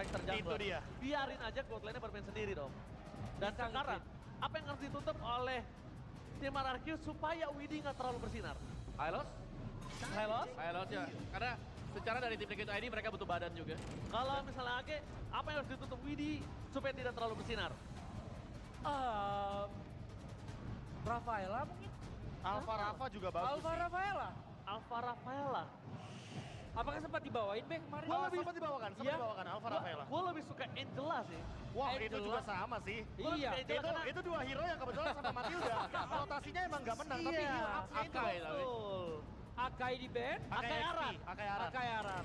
Fighter Itu jungler. dia. Biarin aja gold lane-nya bermain sendiri dong. Dan Bisa sekarang, apa yang harus ditutup oleh tim RRQ supaya Widhi nggak terlalu bersinar? Hylos? Hylos? Hylos ya. Karena secara dari tim Liquid ID mereka butuh badan juga. Kalau misalnya Age, apa yang harus ditutup Widhi supaya tidak terlalu bersinar? Rafaela mungkin? Alpha Rafa juga bagus Alva sih. Rafaela. Alpha Rafaela. Apakah sempat dibawain Bek kemarin? Sempat dibawakan, Iya. Alpha Rafaela. Gue lebih suka Angela sih. Wah, Angela. itu juga sama sih. Gua lebih Iya. suka Angela karena- Itu dua hero yang kebetulan sama Matilda. Rotasinya emang nggak menang, tapi Iya, heal up-nya itu. Akai tapi. betul. Akai di band, Akai Aran. Akai Aran. Akai Aran.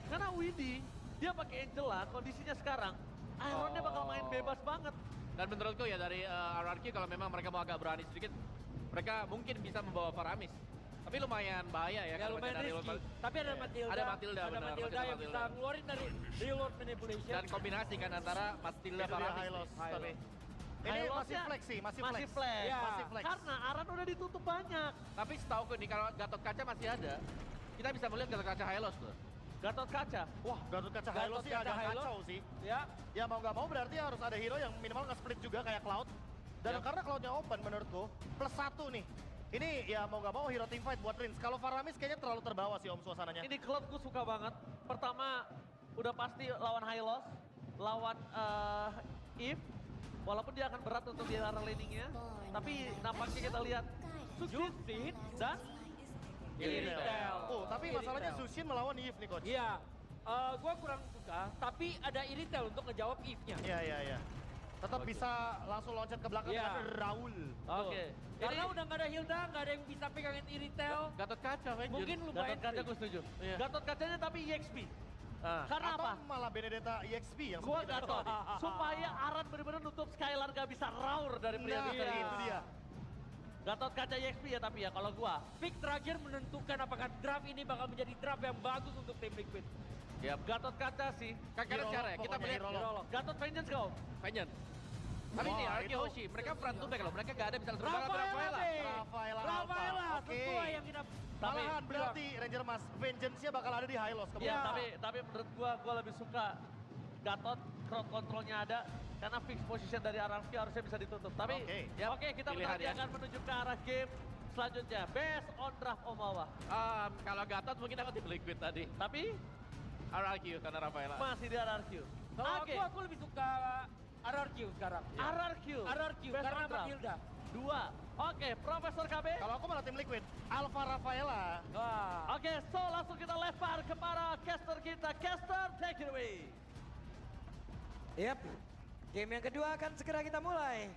Karena Widhi, dia pakai Angela, kondisinya sekarang, Ironnya bakal main bebas banget. Dan menurutku ya dari RRQ kalau memang mereka mau agak berani sedikit, mereka mungkin bisa membawa Faramis. Tapi lumayan bahaya ya. Ya kalau lumayan dari risky. Lord- Tapi ada Matilda. Ada Matilda, Ada benar. Matilda Masih yang Matilda. bisa ngeluarin dari reload manipulation. Dan kombinasi kan antara Matilda Itu dia Faramis. Hylos, nih. tapi. Ini Hylosnya masih flex sih, masih Masih flex. flex. Iya. Masih flex. Karena Aran udah ditutup banyak. Tapi setauku nih kalau Gatot Kaca masih ada, kita bisa melihat Gatot Kaca Hylos tuh. Gatot Kaca. Wah, Gatot Kaca Gatot Hylos sih Kaca agak Hylos. kacau sih. Ya, Ya mau nggak mau berarti harus ada hero yang minimal nge-split juga kayak Cloud. Dan Yap. karena Cloudnya open menurutku, +1 nih. Ini ya mau nggak mau hero team fight buat Rins. Kalau Faramis kayaknya terlalu terbawa sih Om suasananya. Ini Cloud gue suka banget. Pertama, udah pasti lawan Hylos, lawan Eve. Walaupun dia akan berat untuk di arah laningnya. Tapi nampaknya kita lihat Justin dan Iritel. Oh, tapi masalahnya Iritel. Zushin melawan Eve nih coach. Iya. Gue kurang suka, tapi ada Iritel untuk ngejawab if-nya. Iya. Tetap bisa langsung loncat ke belakang Iya. dengan Raul. Oke. Karena udah nggak ada Hilda, nggak ada yang bisa pegangin Iritel. Gatot Kaca, Vengeance. Mungkin Gatot lumayan Kaca free. gue setuju. Iya. Gatot Kacanya tapi EXP. Ah. Karena Atau apa? malah Benedetta EXP yang Gua seperti kita Gatot. tahu. Supaya Aran bener-bener nutup Skylar gak bisa raur dari pria Nah, misteri itu dia. Gatot Kaca EXP ya tapi ya kalau gua. Pick terakhir menentukan apakah draft ini bakal menjadi draft yang bagus untuk tim Liquid. Yap. Gatot Kaca sih. Karena Hero secara lock kita pokoknya, melihat hero lock. Gatot Vengeance kau. Vengeance. Tapi ini Wah, RRQ itu- Hoshi, mereka front to back loh, mereka gak ada bisa terbang Rafaela, Bek. Rafaela Rafaela, Alpha. Oke. sesuai yang kita Malahan berarti Ranger Mas Vengeance-nya bakal ada di Hylos Iya, kemudian. tapi menurut gua lebih suka Gatot crowd controlnya ada karena fix position dari RRQ harusnya bisa ditutup. Tapi Oke, yap. oke, kita Pilihan berarti ya. akan menuju ke arah game selanjutnya. Best on draft Omawa. Kalau Gatot mungkin aku tim Liquid tadi. Tapi RRQ karena Rafaela. masih di RRQ. Kalau Oke. aku lebih suka RRQ sekarang. RRQ. RRQ Best karena on draft. Matilda. 2. Oke, Profesor KB. Kalau aku malah tim Liquid, Alpha Rafaela. Wah. Oke, so langsung kita lempar kepada caster kita. Caster, take it away. Yap, game yang kedua akan segera kita mulai.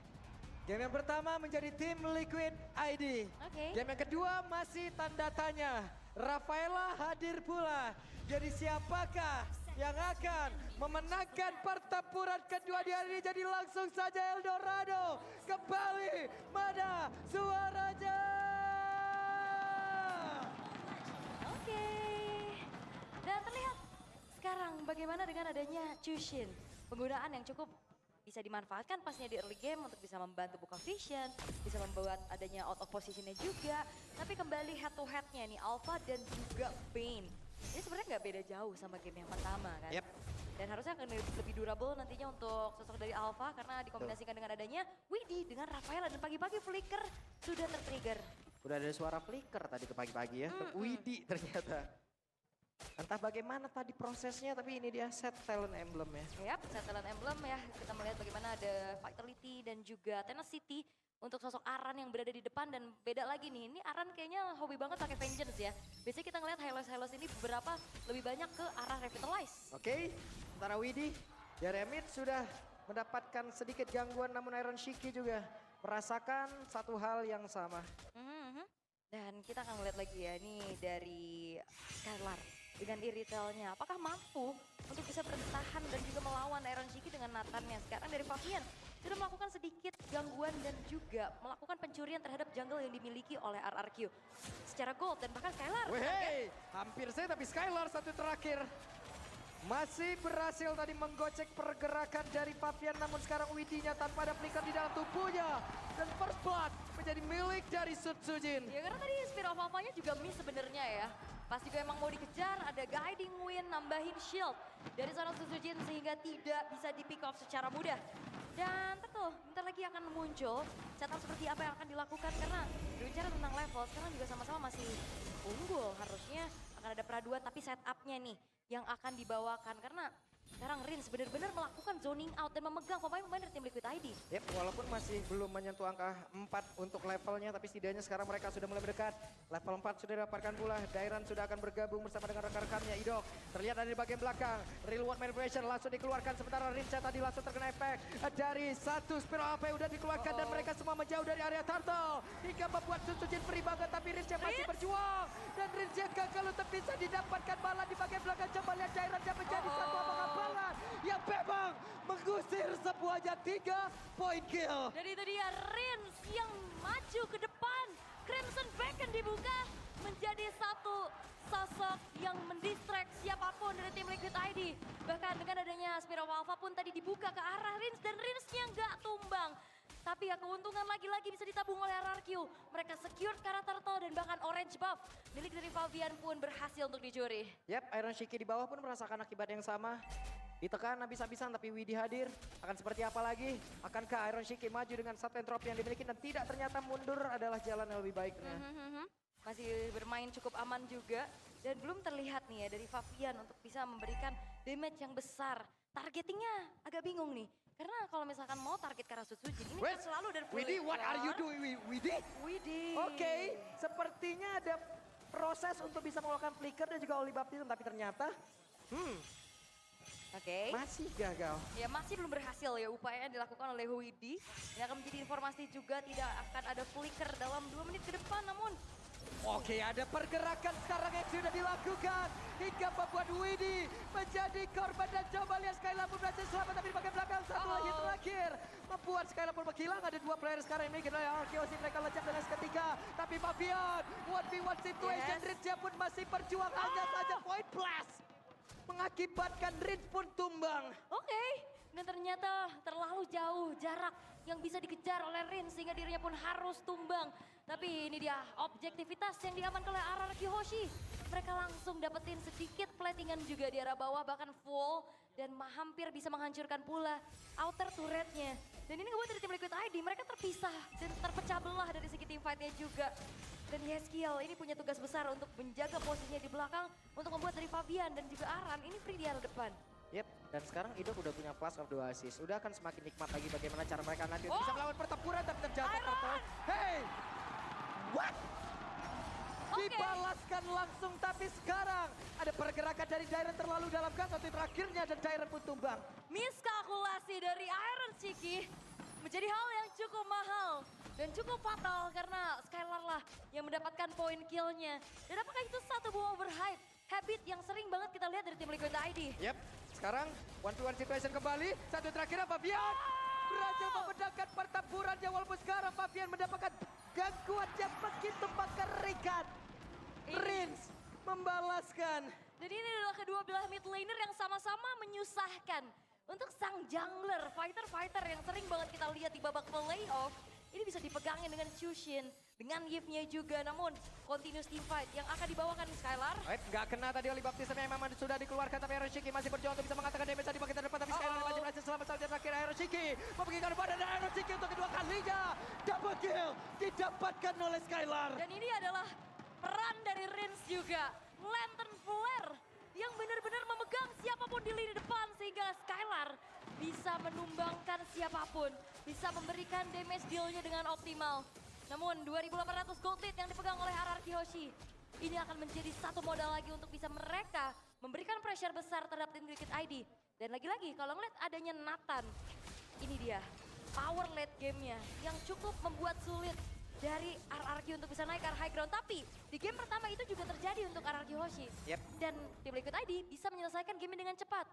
Game yang pertama menjadi tim Liquid ID. Oke. Game yang kedua masih tanda tanya. Rafaela hadir pula. Jadi siapakah yang akan memenangkan pertempuran kedua di hari ini? Jadi langsung saja Eldorado kembali mana suaranya? Oke. Dan terlihat sekarang bagaimana dengan adanya Jushin. Penggunaan yang cukup bisa dimanfaatkan pastinya di early game untuk bisa membantu buka vision, bisa membuat adanya out of positionnya juga. Tapi kembali head to headnya nih Alpha dan juga Bane. Ini sebenarnya nggak beda jauh sama game yang pertama kan. Yep. Dan harusnya akan lebih durable nantinya untuk sosok dari Alpha karena dikombinasikan dengan adanya Widhi dengan Rafaela dan pagi-pagi Flicker sudah tertrigger. Udah ada suara flicker tadi ke pagi-pagi ya. Widhi ternyata. Entah bagaimana tadi prosesnya tapi ini dia set talent emblem ya. Yap, setelan emblem ya. Kita melihat bagaimana ada Vitality dan juga Tenacity untuk sosok Aran yang berada di depan dan beda lagi nih. Ini Aran kayaknya hobi banget pakai Vengeance ya. Biasanya kita ngeliat Hylos ini beberapa lebih banyak ke arah Revitalize. Oke, sementara Widhi, Jeremit sudah mendapatkan sedikit gangguan namun Iron Shiki juga merasakan satu hal yang sama. Dan kita akan melihat lagi ya, ini dari Skylar dengan Iritelnya. Apakah mampu untuk bisa bertahan dan juga melawan Iron Shiki dengan Nathannya. Sekarang dari Fabian sudah melakukan sedikit gangguan dan juga melakukan pencurian terhadap jungle yang dimiliki oleh RRQ. Secara gold dan bahkan Skylar. Wehey, hampir saya tapi Skylar satu terakhir. Masih berhasil tadi menggocek pergerakan dari Fabian namun sekarang Widhi-nya tanpa ada flicker di dalam tubuhnya. Dan first blood menjadi milik dari Sutsujin. Ya karena tadi Spear of Alpha-nya juga miss sebenarnya ya. Pas juga emang mau dikejar, ada Guiding Wind, nambahin shield. dari seorang Susujin sehingga tidak bisa di pick off secara mudah. Dan tentu bentar lagi akan muncul setup seperti apa yang akan dilakukan karena berbicara tentang level sekarang juga sama-sama masih unggul. Harusnya akan ada peraduan tapi setupnya nih yang akan dibawakan karena sekarang Rins benar-benar melakukan zoning out dan memegang pemain-pemain dari tim Liquid ID. Yep, walaupun masih belum menyentuh angka 4 untuk levelnya, tapi setidaknya sekarang mereka sudah mulai mendekat. Level 4 sudah didapatkan pula, Dairan sudah akan bergabung bersama dengan rekan-rekannya. Idok terlihat dari bagian belakang, Real World Manipulation langsung dikeluarkan, sementara Rinca tadi langsung terkena efek dari satu Spiral AP udah dikeluarkan dan mereka semua menjauh dari area turtle. Hingga membuat Susujin free banget, tapi Rinca masih berjuang. Dan Rinca gagal untuk bisa didapatkan bala di bagian belakang. Coba lihat Dairan yang menjadi satu abang-abangan yang memang mengusir semuanya 3 point kill. Dan itu dia Rins yang maju ke depan. Crimson Beacon dibuka menjadi satu sosok yang mendistract siapapun dari tim Liquid ID. Bahkan dengan adanya Spiral Alpha pun tadi dibuka ke arah Rins dan Rinsnya nggak tumbang. Tapi ya keuntungan lagi-lagi bisa ditabung oleh RRQ. Mereka secure Kara Turtle dan bahkan orange buff milik dari Fabian pun berhasil untuk dicuri. Yap, Iron Shiki di bawah pun merasakan akibat yang sama. Ditekan habis-habisan tapi Widi hadir. Akan seperti apa lagi? Akankah Iron Shiki maju dengan satu entropi yang dimiliki dan tidak ternyata mundur adalah jalan yang lebih baiknya. Masih bermain cukup aman juga. Dan belum terlihat nih ya dari Fabian untuk bisa memberikan damage yang besar. Targetingnya agak bingung nih. Karena kalau misalkan mau target Kara Susujin ini kan selalu dari Widi, what are you doing, Widi? Widi. Oke, sepertinya ada proses untuk bisa melakukan flicker dan juga holy baptism, tapi ternyata Oke. masih gagal. Ya masih belum berhasil ya upaya yang dilakukan oleh Widi. Ini akan menjadi informasi juga tidak akan ada flicker dalam 2 menit ke depan namun Oke, ada pergerakan sekarang yang sudah dilakukan hingga membuat Widi menjadi korban dan coba lihat Skylar pun berhasil selamat tapi di bagian belakang satu lagi terakhir membuat Skylar pun menghilang. Ada 2 player sekarang yang memiliki Arkeosi, mereka lejak dengan ketiga tapi Fabian 1v1 situation. Rinca pun masih berjuang hanya saja point blast mengakibatkan Rinca pun tumbang. Oke. Dan ternyata terlalu jauh jarak yang bisa dikejar oleh Rin sehingga dirinya pun harus tumbang. Tapi ini dia objektivitas yang diamankan oleh RRQ Hoshi. Mereka langsung dapetin sedikit platingan juga di arah bawah bahkan full. Dan hampir bisa menghancurkan pula outer turretnya. Dan ini ngebuat dari tim Liquid ID mereka terpisah dan terpecah belah dari segi team fightnya juga. Dan Yeskiel ini punya tugas besar untuk menjaga posisinya di belakang. Untuk membuat dari Fabian dan juga Aran ini free di arah depan. Yep, dan sekarang Idok udah punya plus of 2 assist. Udah akan semakin nikmat lagi bagaimana cara mereka nanti bisa melawan pertempuran tapi terjatuh Turtle. Hey! What? Dibalaskan langsung tapi sekarang ada pergerakan dari Dairan terlalu dalam gas waktu terakhirnya dan Dairan pun tumbang. Miskalkulasi dari Iron Shiki menjadi hal yang cukup mahal dan cukup fatal karena Skylar lah yang mendapatkan poin killnya. Dan apakah itu satu buah overhype? Habit yang sering banget kita lihat dari tim Liquid ID. Yep, sekarang 1v1 situation kembali. Satu terakhir Fabian berhasil memedangkan pertempurannya walaupun sekarang Fabian mendapatkan gangguan yang begitu mengerikan. Rins membalaskan. Dan ini adalah kedua belah mid laner yang sama-sama menyusahkan. Untuk sang jungler, fighter-fighter yang sering banget kita lihat di babak playoff. Ini bisa dipegangin dengan Chushin, dengan Yves-nya juga. Namun continuous team fight yang akan dibawakan Skylar. Nggak kena tadi oleh baptism yang memang sudah dikeluarkan. Tapi Iron Shiki masih berjuang untuk bisa mengatakan damage tadi bagian depan. Tapi Skylar masih berhasil selamat saja terakhir. Iron Shiki membagikan badan dan Iron Shiki untuk kedua kalinya. Double kill didapatkan oleh Skylar. Dan ini adalah peran dari Rins juga. Lantern Flare yang benar-benar memegang siapapun di lini depan. Sehingga Skylar bisa menumbangkan siapapun. Bisa memberikan damage deal-nya dengan optimal. Namun 2.800 gold lead yang dipegang oleh RRQ Hoshi. Ini akan menjadi satu modal lagi untuk bisa mereka memberikan pressure besar terhadap tim Liquid ID. Dan lagi-lagi kalau ngeliat adanya Nathan. Ini dia power late game-nya yang cukup membuat sulit dari RRQ untuk bisa naik ke high ground. Tapi di game pertama itu juga terjadi untuk RRQ Hoshi. Yep. Dan tim Liquid ID bisa menyelesaikan game dengan cepat.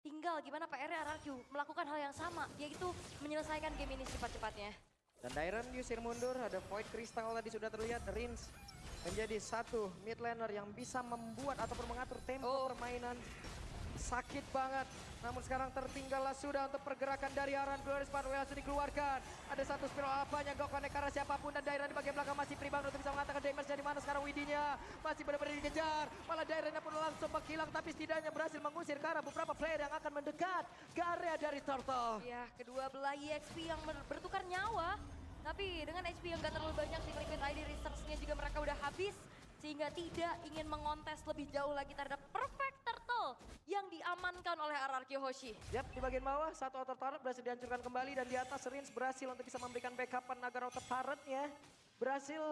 Tinggal gimana PR-nya RRQ melakukan hal yang sama, yaitu menyelesaikan game ini cepat-cepatnya. Dan Dairan diusir mundur, ada Void Crystal tadi sudah terlihat. Rins menjadi satu mid laner yang bisa membuat ataupun mengatur tempo permainan. sakit banget. Namun sekarang tertinggallah sudah untuk pergerakan dari Aran. Glorious Pathway langsung dikeluarkan. Ada satu spiral apanya, gak connect ke arah siapapun. Dan Dairan di bagian belakang masih pribang untuk bisa mengatakan damage dari mana sekarang Widinya. Masih benar-benar dikejar. Malah Dairannya pun langsung menghilang, tapi setidaknya berhasil mengusir ke arah beberapa player yang akan mendekat ke area dari Turtle. Ya, kedua belah EXP yang bertukar nyawa. Tapi dengan HP yang gak terlalu banyak, Team Liquid ID research-nya juga mereka udah habis. Sehingga tidak ingin mengontes lebih jauh lagi terhadap Perfect Turtle yang diamankan oleh RRQ Hoshi. Yap, di bagian bawah satu outer turret berhasil dihancurkan kembali. Dan di atas Rins berhasil untuk bisa memberikan backupan agar outer turretnya berhasil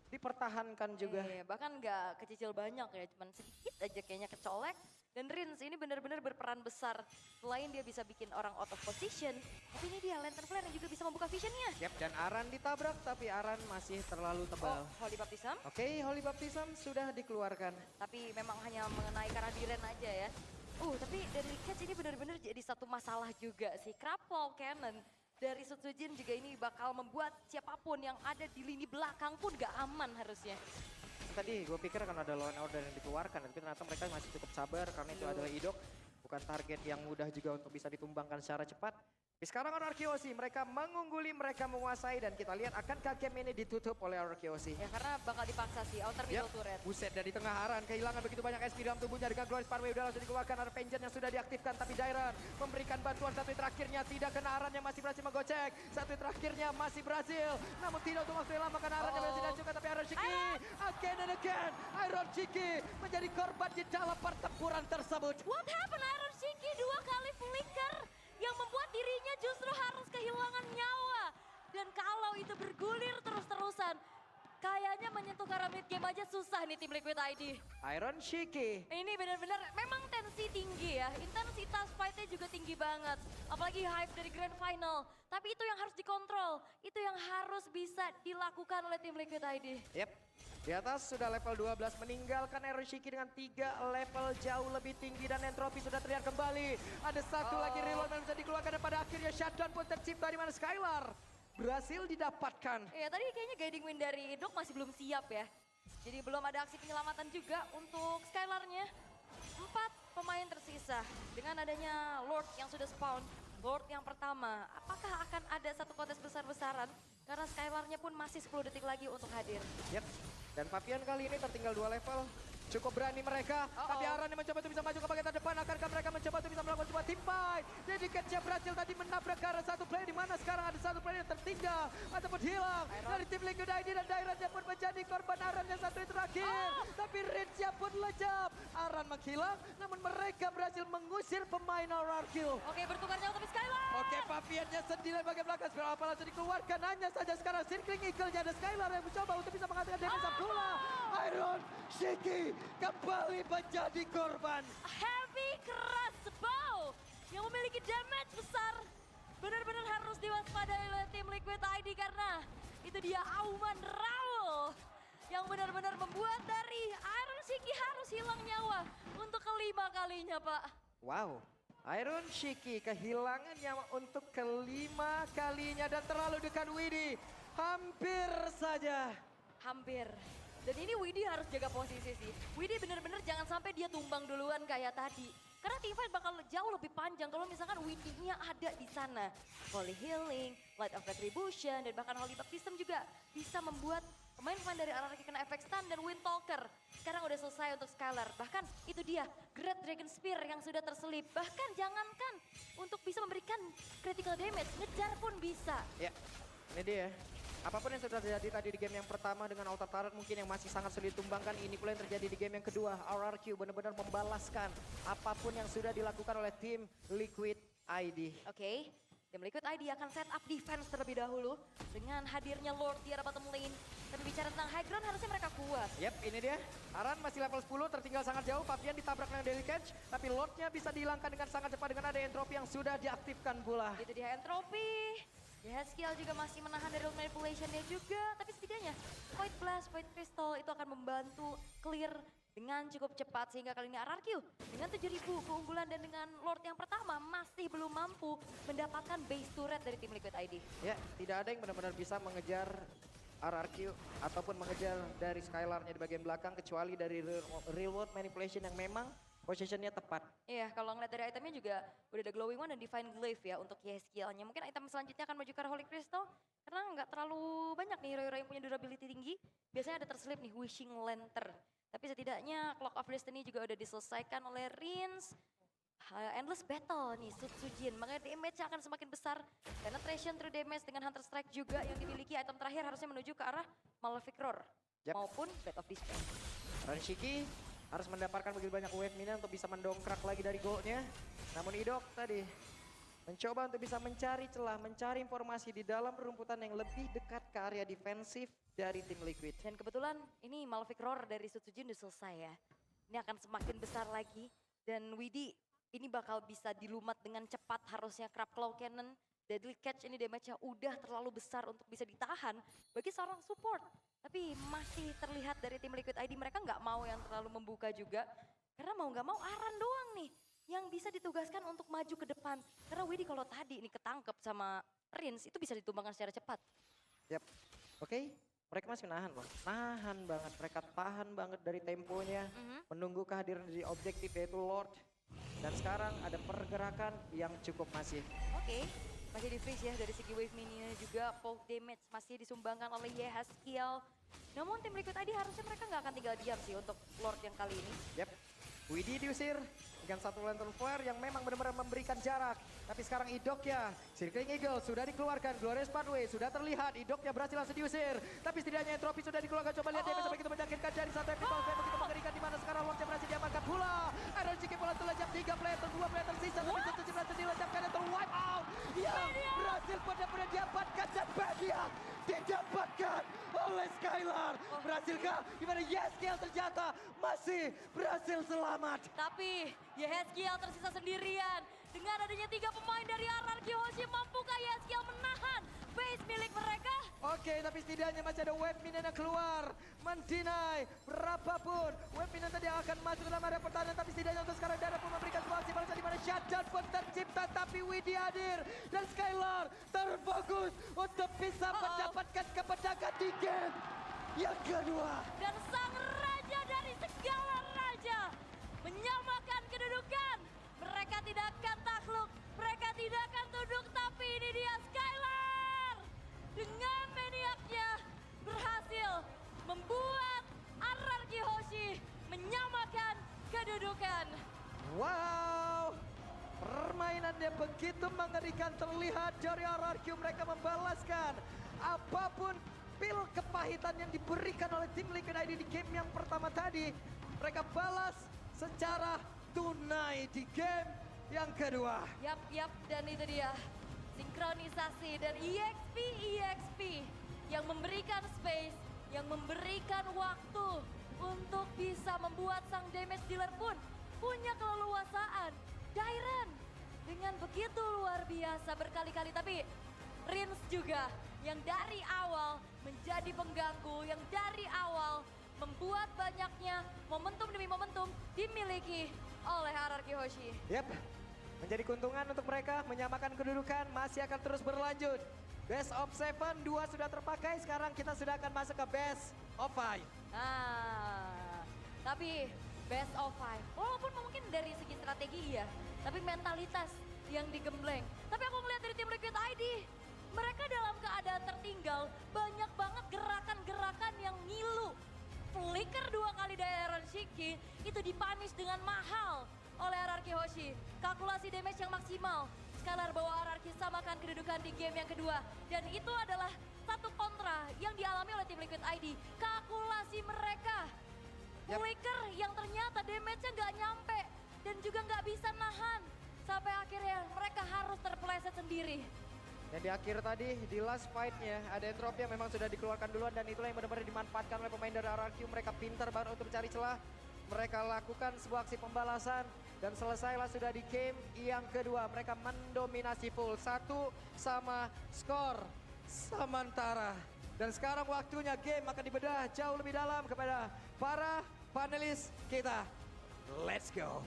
dipertahankan juga. Bahkan gak kecicil banyak ya, cuman sedikit aja kayaknya kecolek. Dan Rins ini benar-benar berperan besar. Selain dia bisa bikin orang out of position, tapi ini dia Lantern Flare yang juga bisa membuka visionnya. Yap, dan Aran ditabrak tapi Aran masih terlalu tebal. Holy Baptism. Oke, Holy Baptism sudah dikeluarkan. Tapi memang hanya mengenai Karadiren aja ya. Tapi dari Catch ini benar-benar jadi satu masalah juga sih. Crapwall Cannon dari Sutsujin juga ini bakal membuat siapapun yang ada di lini belakang pun gak aman harusnya. Tadi gue pikir akan ada law and order yang dikeluarkan, tapi ternyata mereka masih cukup sabar karena itu adalah Idok. Bukan target yang mudah juga untuk bisa ditumbangkan secara cepat. Tapi sekarang RRQ mereka mengungguli, mereka menguasai, dan kita lihat akankah game ini ditutup oleh RRQ. Ya karena bakal dipaksa sih, outer middle turret. Buset, dari tengah Aran kehilangan begitu banyak SP dalam tubuhnya dengan Glorious Pathway udah langsung dikeluarkan. Ada Vengeance yang sudah diaktifkan, tapi Dairan memberikan bantuan. Satu terakhirnya tidak kena Aran yang masih berhasil menggocek. Satu terakhirnya masih berhasil, namun tidak untuk waktu yang lama karena Aran yang berhasil dihancurkan. Tapi Iron Shiki again and again, Iron Shiki menjadi korban di dalam pertempuran tersebut. What happened Iron Shiki 2 kali flicker yang membuat dirinya justru harus kehilangan nyawa. Dan kalau itu bergulir terus-terusan, kayaknya menyentuh ke arah mid game aja susah nih Tim Liquid ID. Iron Shiki. Ini benar-benar memang tensi tinggi ya, intensitas fightnya juga tinggi banget. Apalagi hype dari Grand Final. Tapi itu yang harus dikontrol, itu yang harus bisa dilakukan oleh Tim Liquid ID. Yep. Di atas sudah level 12 meninggalkan Iron Shiki dengan 3 level jauh lebih tinggi dan entropi sudah terlihat kembali. Ada satu lagi reload yang bisa dikeluarkan dan pada akhirnya shutdown pun tercipta di mana Skylar berhasil didapatkan. Iya tadi kayaknya guiding win dari Idok masih belum siap ya. Jadi belum ada aksi penyelamatan juga untuk Skylarnya. 4 pemain tersisa dengan adanya Lord yang sudah spawn. Lord yang pertama, apakah akan ada satu kontes besar-besaran? Karena Skylarnya pun masih 10 detik lagi untuk hadir. Yep. Dan Papian kali ini tertinggal 2 level. Cukup berani mereka, tapi Aran yang mencoba untuk bisa maju ke bagian terdepan. Akankah mereka mencoba untuk bisa melakukan sebuah team fight? Jadi Catch berhasil tadi menabrak ke arah satu player, di mana sekarang ada satu player yang tertinggal ataupun hilang dari tim Liquid ID, dan Dairannya pun menjadi korban Aran yang satu itu terakhir. Tapi Rinsnya pun lejap. Aran menghilang, namun mereka berhasil mengusir pemain RRQ. Oke bertukar jauh tapi Skylar. Oke, Papiannya sendiri bagian belakang. Spiral apa langsung dikeluarkan. Hanya saja sekarang Circling Eagle-nya ada Skylar yang mencoba untuk bisa mengatakan damage Abdullah. Iron Shiki kembali menjadi korban. Heavy crossbow yang memiliki damage besar. Benar-benar harus diwaspadai oleh tim Liquid ID karena itu dia Auman Raul yang benar-benar membuat dari Iron Shiki harus hilang nyawa untuk kelima kalinya, Pak. Wow, Iron Shiki kehilangan nyawa untuk kelima kalinya dan terlalu dekat Widi. Hampir saja. Hampir. Dan ini Widi harus jaga posisi sih. Widi bener-bener jangan sampai dia tumbang duluan kayak tadi. Karena teamfight bakal jauh lebih panjang kalau misalkan Widinya ada di sana. Holy Healing, Light of Retribution, dan bahkan Holy Baptism juga bisa membuat pemain-pemain dari RRQ kena efek stun dan Windtalker. Sekarang udah selesai untuk Skylar. Bahkan itu dia Great Dragon Spear yang sudah terselip. Bahkan jangankan untuk bisa memberikan critical damage, ngejar pun bisa. Ya, ini dia. Apapun yang sudah terjadi tadi di game yang pertama dengan Outer Turret mungkin yang masih sangat sulit ditumbangkan, ini pula yang terjadi di game yang kedua. RRQ benar-benar membalaskan apapun yang sudah dilakukan oleh tim Liquid ID. Oke, tim Liquid ID akan set up defense terlebih dahulu dengan hadirnya Lord di arah bottom lane. Tapi bicara tentang high ground harusnya mereka kuat. Yep, ini dia. Aran masih level 10, tertinggal sangat jauh. Papian ditabrak dengan Daily Catch, tapi Lordnya bisa dihilangkan dengan sangat cepat dengan ada entropi yang sudah diaktifkan pula. Itu dia entropi. Ya, skill juga masih menahan dari manipulation-nya juga. Tapi setidaknya Void Blast, Void Crystal itu akan membantu clear dengan cukup cepat. Sehingga kali ini RRQ dengan 7.000 keunggulan dan dengan Lord yang pertama masih belum mampu mendapatkan base turret dari tim Liquid ID. Ya, tidak ada yang benar-benar bisa mengejar RRQ ataupun mengejar dari Skylarnya di bagian belakang kecuali dari real world manipulation yang memang positionnya tepat. Iya, kalau ngeliat dari itemnya juga udah ada Glowing One dan Divine Glaive ya untuk Yeskiel-nya. Mungkin item selanjutnya akan menuju ke arah Holy Crystal karena nggak terlalu banyak nih hero-hero yang punya durability tinggi. Biasanya ada terselip nih Wishing Lantern. Tapi setidaknya Clock of Destiny juga udah diselesaikan oleh Rins. Endless Battle nih, Sutsujin. Makanya damage akan semakin besar. Penetration through damage dengan Hunter Strike juga yang dimiliki. Item terakhir harusnya menuju ke arah Malefic Roar. Yap. Maupun Blade of Despair. Ranshiki harus mendapatkan begitu banyak wave minion untuk bisa mendongkrak lagi dari goalnya. Namun Idok tadi mencoba untuk bisa mencari celah, mencari informasi di dalam rumputan yang lebih dekat ke area defensif dari tim Liquid. Dan kebetulan ini Malefic Roar dari Sutsujin udah selesai ya. Ini akan semakin besar lagi. Dan Widi ini bakal bisa dilumat dengan cepat harusnya Crab Claw Cannon. Deadly Catch ini damage-nya udah terlalu besar untuk bisa ditahan bagi seorang support. Tapi masih terlihat dari tim Liquid ID mereka nggak mau yang terlalu membuka juga. Karena mau nggak mau Aran doang nih yang bisa ditugaskan untuk maju ke depan. Karena Widi kalau tadi ini ketangkep sama Rins itu bisa ditumbangkan secara cepat. Yap, oke. Mereka masih nahan loh, nahan banget. Mereka tahan banget dari temponya. Menunggu kehadiran dari objektif yaitu Lord. Dan sekarang ada pergerakan yang cukup masif. Oke, masih di freeze ya dari segi wave minion juga. Poke damage masih disumbangkan oleh Yehaskiel. Namun tim Liquid ID harusnya mereka nggak akan tinggal diam sih untuk Lord yang kali ini. Yap, Widi diusir dengan satu lantern flare yang memang benar-benar memberikan jarak. Tapi sekarang Idoknya, Circling Eagle sudah dikeluarkan, Glorious Pathway sudah terlihat, Idoknya berhasil langsung diusir. Tapi setidaknya Entropy sudah dikeluarkan, coba lihat damage begitu menyakitkan dari satu Epical Flame begitu mengerikan di mana sekarang Lordnya berhasil diamankan pula. RNGK pula terlejap 3 player, 2 player tersisa, tapi Sutsujin berhasil dilejapkan dan wipe out. Yang berhasil benar-benar diamankan dan Badia didapatkan oleh Skylar. Berhasilkah? Gimana Yeskiel ternyata masih berhasil selamat. Tapi Yehaskiel tersisa sendirian. Dengan adanya 3 pemain dari RRQ Hoshi, mampukah Yehaskiel menahan base milik mereka? Oke, tapi setidaknya masih ada wave minion yang keluar. Mendinai berapapun wave minion tadi akan masuk dalam area pertahanan. Tapi setidaknya untuk sekarang Dara pun memberikan sebuah aksi balasan di mana shutdown pun tercipta. Tapi Widi hadir dan Skylar terfokus untuk bisa mendapatkan kemenangan di game yang kedua. Dan sang raja dari segala raja menyamakan kedudukan. Mereka tidak akan takluk, mereka tidak akan tunduk, tapi ini dia Skylar. Dengan maniaknya berhasil membuat RRQ Hoshi menyamakan kedudukan. Wow, permainannya begitu mengerikan terlihat dari RRQ. Mereka membalaskan apapun pil kepahitan yang diberikan oleh tim Liquid ID di game yang pertama tadi. Mereka balas secara tunai di game yang kedua. Yap, dan itu dia sinkronisasi dan EXP yang memberikan space, yang memberikan waktu untuk bisa membuat sang damage dealer pun punya keleluasaan. Dairen dengan begitu luar biasa berkali-kali, tapi Rins juga yang dari awal menjadi pengganggu, yang dari awal membuat banyaknya momentum demi momentum dimiliki oleh RRQ Hoshi. Yap, menjadi keuntungan untuk mereka menyamakan kedudukan, masih akan terus berlanjut. Best of 7, 2 sudah terpakai, sekarang kita sudah akan masuk ke best of 5. Nah, tapi best of 5, walaupun mungkin dari segi strategi iya, tapi mentalitas yang digembleng. Tapi aku ngeliat dari tim Liquid ID, mereka dalam keadaan tertinggal, banyak banget gerakan-gerakan yang ngilu. Flicker 2 kali dari Ranshiki itu dipunish dengan mahal oleh RRQ Hoshi. Kalkulasi damage yang maksimal. Skylar bawa RRQ samakan kedudukan di game yang kedua. Dan itu adalah satu kontra yang dialami oleh tim Liquid ID. Kalkulasi mereka. Flicker yang ternyata damage-nya nggak nyampe. Dan juga nggak bisa nahan. Sampai akhirnya mereka harus terpeleset sendiri. Dan di akhir tadi, di last fight-nya, ada Entropy yang memang sudah dikeluarkan duluan dan itulah yang benar-benar dimanfaatkan oleh pemain dari RRQ. Mereka pintar banget untuk mencari celah. Mereka lakukan sebuah aksi pembalasan dan selesailah sudah di game yang kedua. Mereka mendominasi full 1 sama skor sementara. Dan sekarang waktunya game akan dibedah jauh lebih dalam kepada para panelis kita. Let's go.